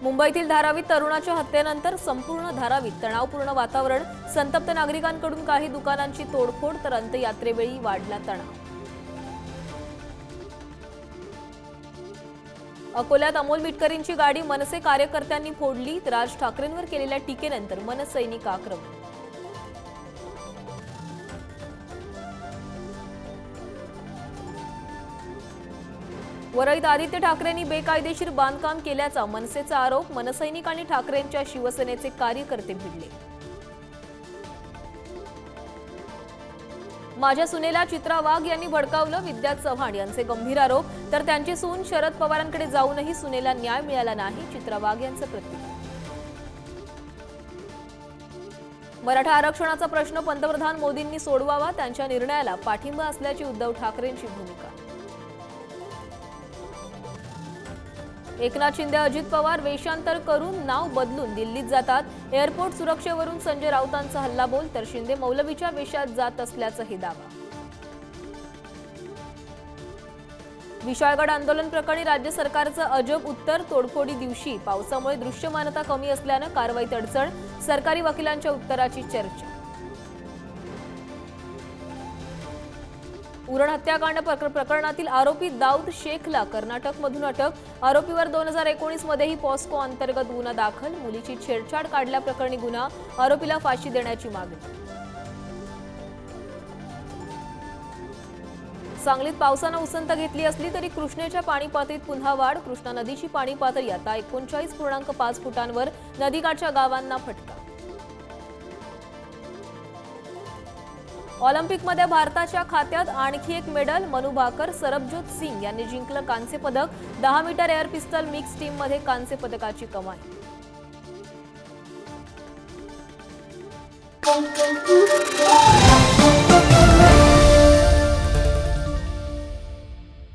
मुंबईतील धारावीत तरुणाच्या हत्येनंतर संपूर्ण धारावीत तणावपूर्ण वातावरण। संतप्त नागरिकांकडून काही दुकानांची तोडफोड तर अंत्ययात्रेवेळी वाढला तणाव। अकोल्यात अमोल मिटकरींची गाडी मनसे कार्यकर्त्यांनी फोडली। राज ठाकरेंवर केलेल्या टीकेनंतर मनसैनिक आक्रमक। वरळीत आदित्य ठाकरेंनी बेकायदेशीर बांधकाम केल्याचा मनसेचा आरोप। मनसैनिक आणि ठाकरेंच्या शिवसेनेचे कार्यकर्ते भिडले। माझ्या सुनेला चित्रा वाघ यांनी भडकावलं, विद्या चव्हाण यांचे गंभीर आरोप। तर त्यांची सून शरद पवारांकडे जाऊनही सुनेला न्याय मिळाला नाही, चित्रा वाघ यांचं प्रत्युत्तर। मराठा आरक्षणाचा प्रश्न पंतप्रधान मोदींनी सोडवावा, त्यांच्या निर्णयाला पाठिंबा असल्याची उद्धव ठाकरेंची भूमिका। एकनाथ शिंदे अजित पवार वेषांतर करून नाव बदलून दिल्लीत जातात। एअरपोर्ट सुरक्षेवरून संजय राऊतांचा हल्लाबोल, तर शिंदे मौलवीच्या वेशात जात असल्याचाही दावा। विशाळगड आंदोलन प्रकरणी राज्य सरकारचं अजब उत्तर। तोडफोडी दिवशी पावसामुळे दृश्यमानता कमी असल्यानं कारवाईत अडचण, सरकारी वकिलांच्या उत्तराची चर्चा। उरण हत्याकांड प्रकरणातील आरोपी दाऊद शेखला कर्नाटकमधून अटक। आरोपीवर 2019 मध्येही पॉस्को अंतर्गत गुन्हा दाखल। मुलीची छेडछाड काढल्याप्रकरणी गुन्हा, आरोपीला फाशी देण्याची मागणी। सांगलीत पावसानं उसंत घेतली असली तरी कृष्णेच्या पाणी पातळीत पुन्हा वाढ। कृष्णा नदीची पाणी पातळी आता 39.5 फुटांवर, नदीकाठच्या गावांना फटका। ऑलिम्पिकमध्ये भारताच्या खात्यात आणखी एक मेडल। मनु भाकर, सरबजोत सिंग यांनी जिंकलं कांस्य पदक। 10 मीटर एअर पिस्तल मिक्स टीममध्ये कांस्य पदकाची कमाई।